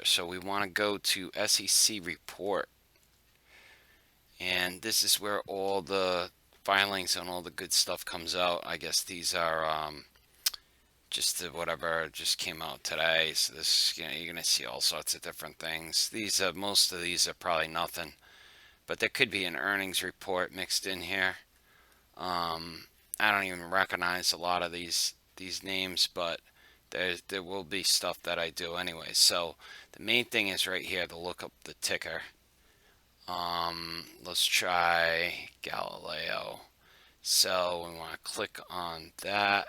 So we want to go to SEC report, and this is where all the filings and all the good stuff comes out. I guess these are just whatever just came out today. So this, you're gonna see all sorts of different things. These most of these are probably nothing, but there could be an earnings report mixed in here. Um, I don't even recognize a lot of these names, but there will be stuff that I do anyway. So the main thing is right here to look up the ticker. Let's try Galileo. So we want to click on that,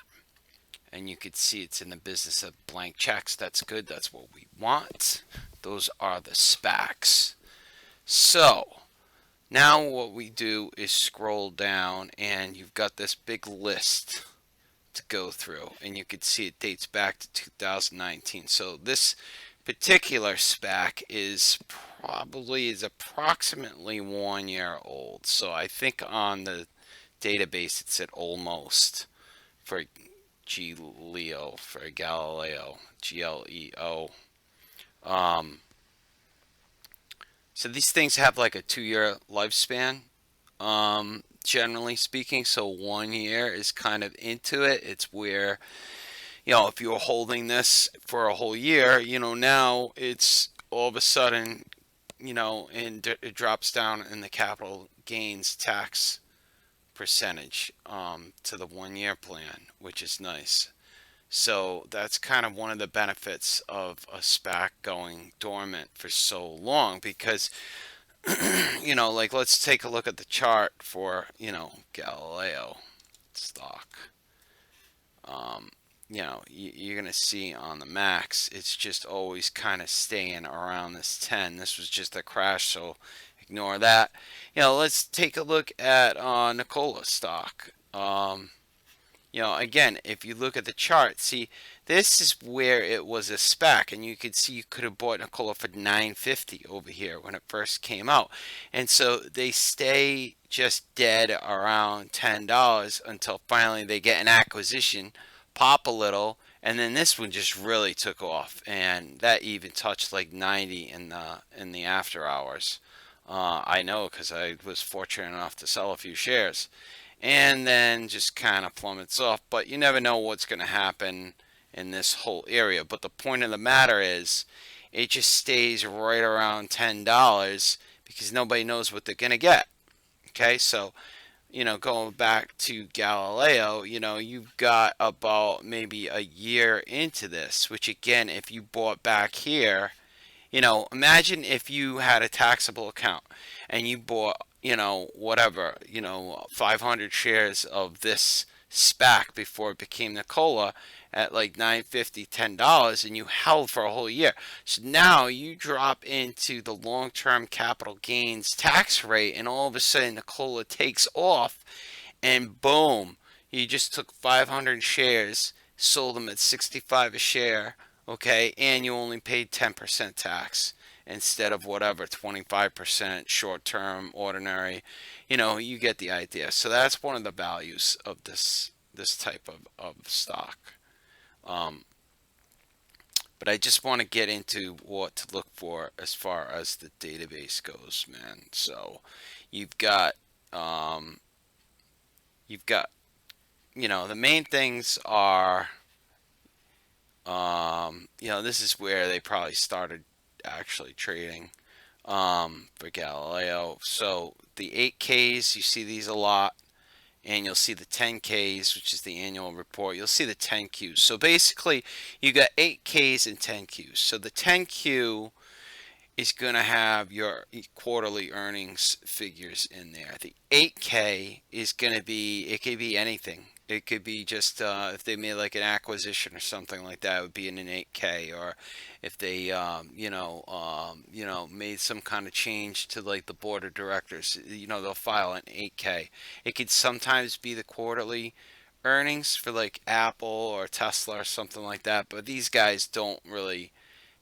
and you can see it's in the business of blank checks. That's good. That's what we want. Those are the SPACs. So now what we do is scroll down, and you've got this big list to go through, and you can see it dates back to 2019. So this particular SPAC is approximately 1 year old. So I think on the database it said almost for Galileo, GLEO. Um, so these things have like a 2 year lifespan, generally speaking. So 1 year is kind of into it. It's where, if you're holding this for a whole year, now it's all of a sudden, and it drops down in the capital gains tax percentage to the 1 year plan, which is nice. So that's kind of one of the benefits of a SPAC going dormant for so long because, like let's take a look at the chart for, Galileo stock. Um, you're going to see on the max, it's just always kind of staying around this 10. This was just a crash, so ignore that. Let's take a look at Nikola stock. Again, if you look at the chart, see, this is where it was a SPAC, and you could see you could have bought Nikola for 950 over here when it first came out. And so they stay just dead around $10 until finally they get an acquisition, pop a little, and then this one just really took off, and that even touched like 90 in the after hours. I know because I was fortunate enough to sell a few shares, and then just kind of plummets off. But you never know what's going to happen in this whole area. But the point of the matter is, it just stays right around $10 because nobody knows what they're going to get. Okay, so going back to Galileo, you've got about maybe a year into this, which again, if you bought back here, imagine if you had a taxable account and you bought, whatever, 500 shares of this SPAC before it became Nikola at like 950, $10, and you held for a whole year. So now you drop into the long-term capital gains tax rate, and all of a sudden Nikola takes off, and boom, you just took 500 shares, sold them at 65 a share, okay, and you only paid 10% tax instead of whatever 25% short-term ordinary. You get the idea. So that's one of the values of this type of stock. um, but I just want to get into what to look for as far as the database goes, man. So you've got um, you've got the main things are, this is where they probably started actually trading for Galileo. So the 8Ks, you see these a lot, and you'll see the 10Ks, which is the annual report. You'll see the 10Qs. So basically, you got 8Ks and 10Qs. So the 10Q is going to have your quarterly earnings figures in there. The 8K is going to be, it could be anything. It could be just if they made like an acquisition or something like that, it would be in an 8K. Or if they, made some kind of change to like the board of directors, they'll file an 8K. It could sometimes be the quarterly earnings for like Apple or Tesla or something like that. But these guys don't really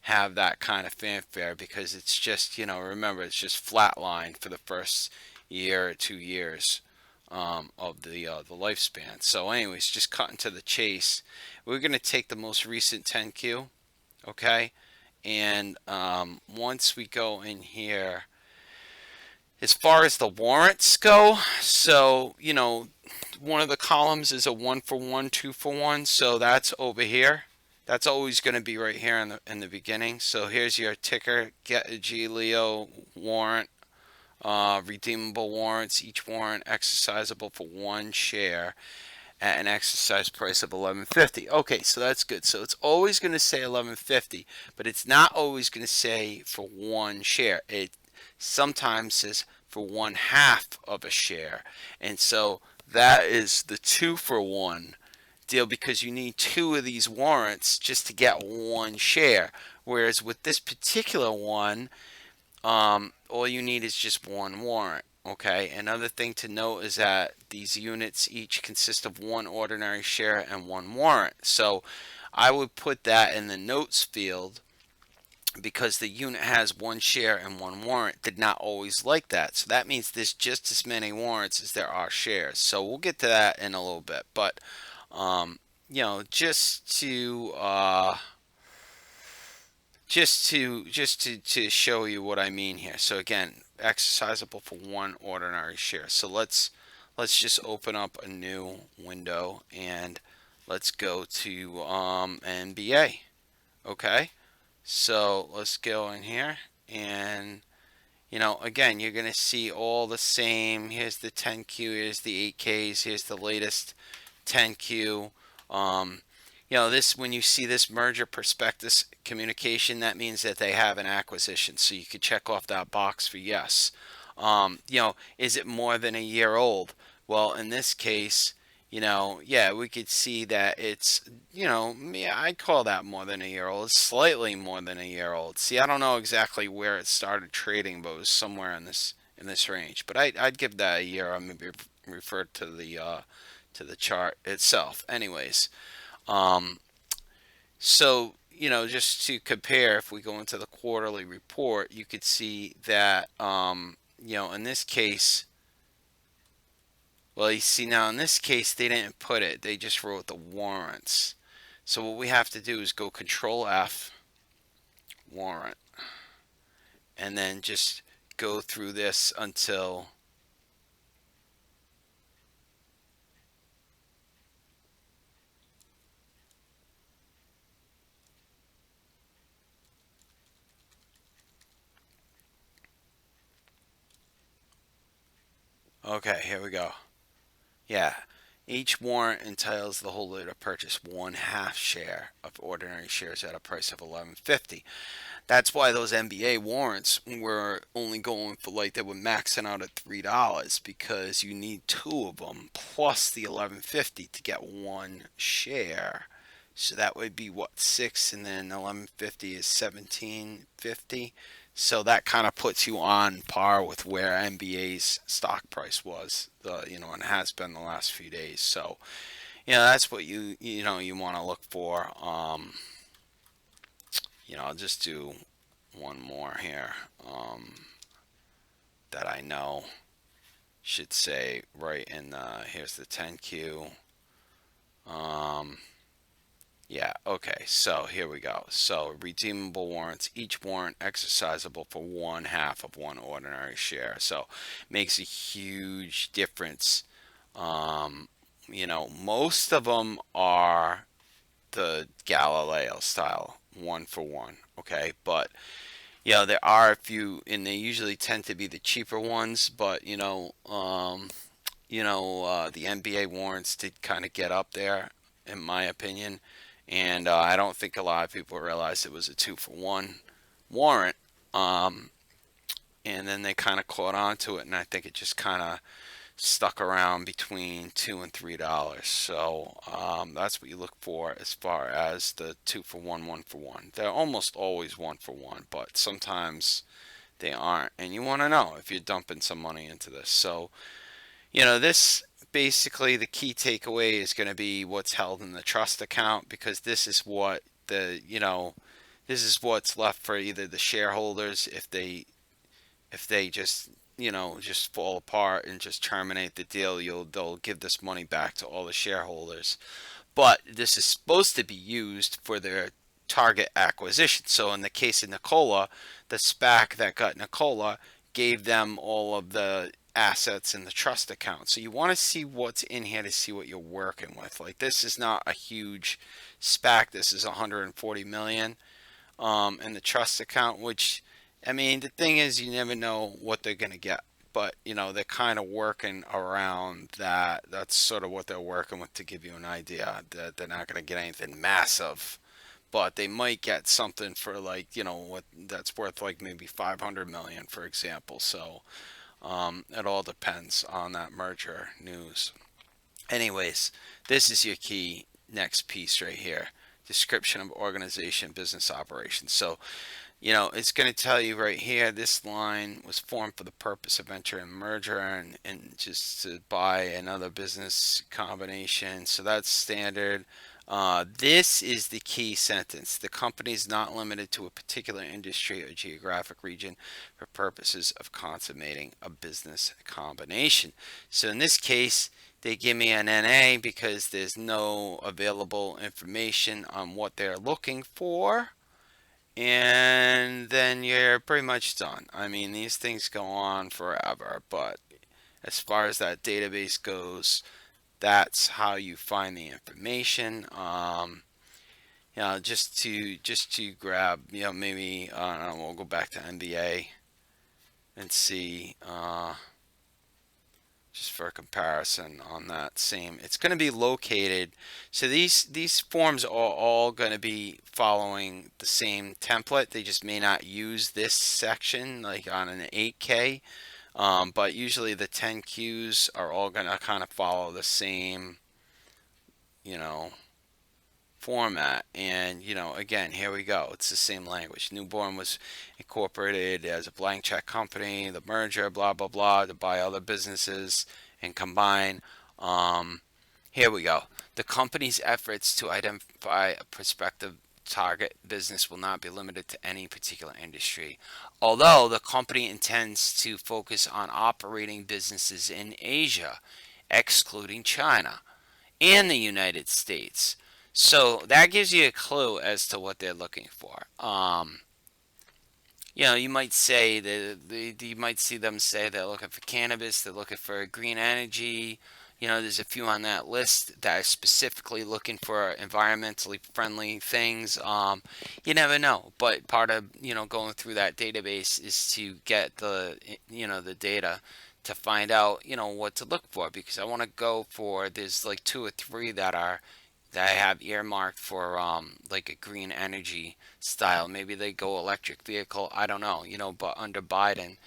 have that kind of fanfare because it's just, remember, it's just flatline for the first year or 2 years of the lifespan. So, anyways, just cutting to the chase, we're going to take the most recent 10Q, okay, And once we go in here, as far as the warrants go, so, one of the columns is a 1-for-1, 2-for-1, so that's over here. That's always going to be right here in the beginning. So here's your ticker, get a G Leo warrant, redeemable warrants, each warrant exercisable for one share at an exercise price of 11.50. Okay, so that's good. So it's always going to say 11.50, but it's not always going to say for one share. It sometimes says for one half of a share. And so that is the 2-for-1 deal, because you need two of these warrants just to get one share. Whereas with this particular one, all you need is just one warrant. Okay, another thing to note is that these units each consist of one ordinary share and one warrant. So I would put that in the notes field, because the unit has one share and one warrant did not always like that. So that means there's just as many warrants as there are shares. So we'll get to that in a little bit. But, just to show you what I mean here. So again, exercisable for one ordinary share. So let's just open up a new window and let's go to NBA. Okay, so let's go in here, and again, you're gonna see all the same. Here's the 10Q, here's the 8Ks, here's the latest 10Q. This, when you see this merger prospectus communication, that means that they have an acquisition. So you could check off that box for yes. Is it more than a year old? Well, in this case, yeah, we could see that it's, yeah, I'd call that more than a year old. It's slightly more than a year old. See, I don't know exactly where it started trading, but it was somewhere in this range. But I'd give that a year. I maybe refer to the chart itself. Anyways. So, just to compare, if we go into the quarterly report, you could see that, in this case, well, you see now in this case, they didn't put it, they just wrote the warrants. So what we have to do is go Control F, warrant, and then just go through this until okay, here we go. Yeah. Each warrant entitles the holder to purchase one half share of ordinary shares at a price of 11.50. That's why those NBA warrants were only going for, like, they were maxing out at $3, because you need two of them plus the 11.50 to get one share. So that would be what, six, and then 11.50 is 17.50. So that kind of puts you on par with where NBA's stock price was, and has been the last few days. So, that's what you want to look for. I'll just do one more here, that I know should say right in here's the 10Q. Yeah, okay, so here we go. So redeemable warrants, each warrant exercisable for one half of one ordinary share. So makes a huge difference. Most of them are the Galileo style, 1-for-1, okay? But there are a few, and they usually tend to be the cheaper ones. But the NBA warrants did kind of get up there, in my opinion, and I don't think a lot of people realized it was a 2-for-1 warrant. And then they kind of caught on to it, and I think it just kind of stuck around between $2 and $3. So that's what you look for as far as the 2-for-1, 1-for-1. They're almost always 1-for-1, but sometimes they aren't. And you want to know if you're dumping some money into this. So, this basically, the key takeaway is going to be what's held in the trust account, because this is what this is what's left for either the shareholders, if they just fall apart and just terminate the deal, they'll give this money back to all the shareholders. But this is supposed to be used for their target acquisition. So in the case of Nikola, the SPAC that got Nikola gave them all of the assets in the trust account. So you want to see what's in here to see what you're working with. Like this is not a huge SPAC. This is 140 million in the trust account, which I mean, the thing is you never know what they're going to get. But, they're kind of working around that. That's sort of what they're working with to give you an idea that they're not going to get anything massive, but they might get something for like what that's worth, like maybe 500 million for example. So it all depends on that merger news. Anyways, this is your key next piece right here: description of organization, business operations. So it's going to tell you right here, this line was formed for the purpose of entering a merger and just to buy another business combination. So that's standard. This is the key sentence. The company is not limited to a particular industry or geographic region for purposes of consummating a business combination. So in this case, they give me an NA because there's no available information on what they're looking for, and then you're pretty much done. I mean, these things go on forever, but as far as that database goes, that's how you find the information. Just to grab, maybe I don't know, we'll go back to NBA and see, just for a comparison on that same. It's going to be located. So these forms are all going to be following the same template. They just may not use this section like on an 8K, but usually the 10Qs are all going to kind of follow the same, you know, format. And again, here we go, it's the same language. Newborn was incorporated as a blank check company, the merger, blah blah blah, to buy other businesses and combine. Here we go. The company's efforts to identify a prospective target business will not be limited to any particular industry, although the company intends to focus on operating businesses in Asia, excluding China, and the United States. So that gives you a clue as to what they're looking for. You might say that you might see them say they're looking for cannabis, they're looking for green energy. There's a few on that list that are specifically looking for environmentally friendly things. You never know, but part of going through that database is to get the data to find out what to look for, because I want to go for, there's like two or three that I have earmarked for like a green energy style. Maybe they go electric vehicle. I don't know, but under Biden,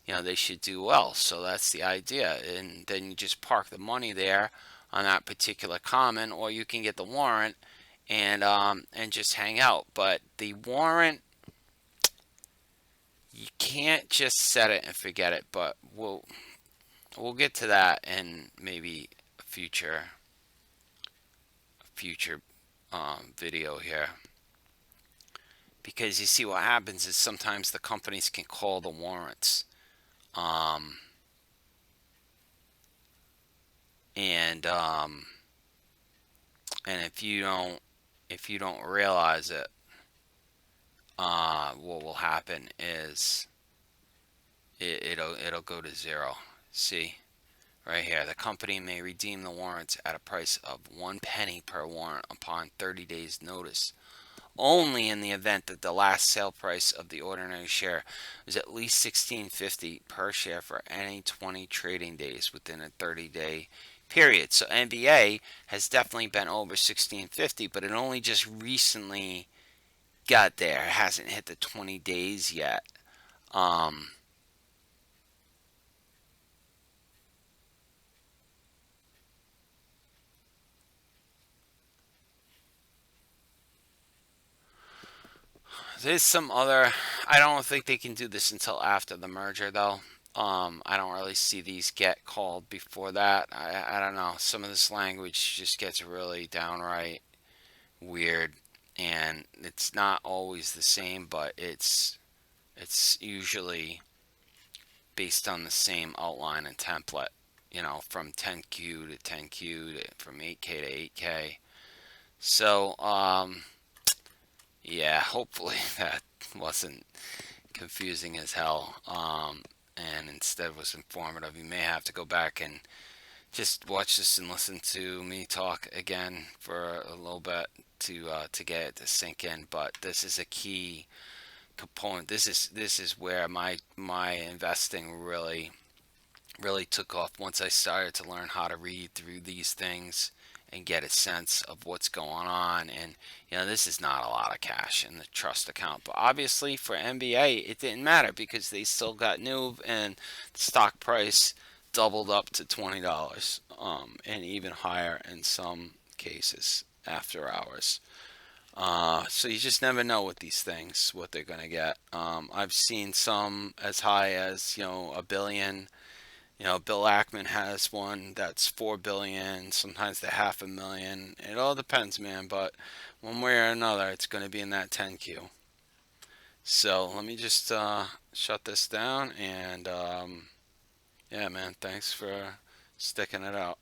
they should do well. So that's the idea. And then you just park the money there on that particular common, or you can get the warrant and just hang out. But the warrant, you can't just set it and forget it. But we'll get to that in maybe a future video here, because you see what happens is sometimes the companies can call the warrants, um, and if you don't realize it, what will happen is it'll go to zero. See right here, the company may redeem the warrants at a price of 1 penny per warrant upon 30 days notice, only in the event that the last sale price of the ordinary share is at least 16.50 per share for any 20 trading days within a 30-day period. So NBA has definitely been over 16.50, but it only just recently got there. It hasn't hit the 20 days yet. Um, there's some other. I don't think they can do this until after the merger, though. I don't really see these get called before that. I don't know. Some of this language just gets really downright weird, and it's not always the same, but it's usually based on the same outline and template. From 10Q to 10Q from 8K to 8K. So Yeah, hopefully that wasn't confusing as hell. And instead was informative. You may have to go back and just watch this and listen to me talk again for a little bit to get it to sink in. But this is a key component. This is where my investing really took off once I started to learn how to read through these things and get a sense of what's going on. And this is not a lot of cash in the trust account, but obviously for NBA it didn't matter because they still got new, and the stock price doubled up to $20, and even higher in some cases after hours. So you just never know with these things what they're gonna get. I've seen some as high as a billion. Bill Ackman has one that's 4 billion. Sometimes they're 500,000. It all depends, man. But one way or another, it's going to be in that 10Q. So let me just shut this down. And yeah, man, thanks for sticking it out.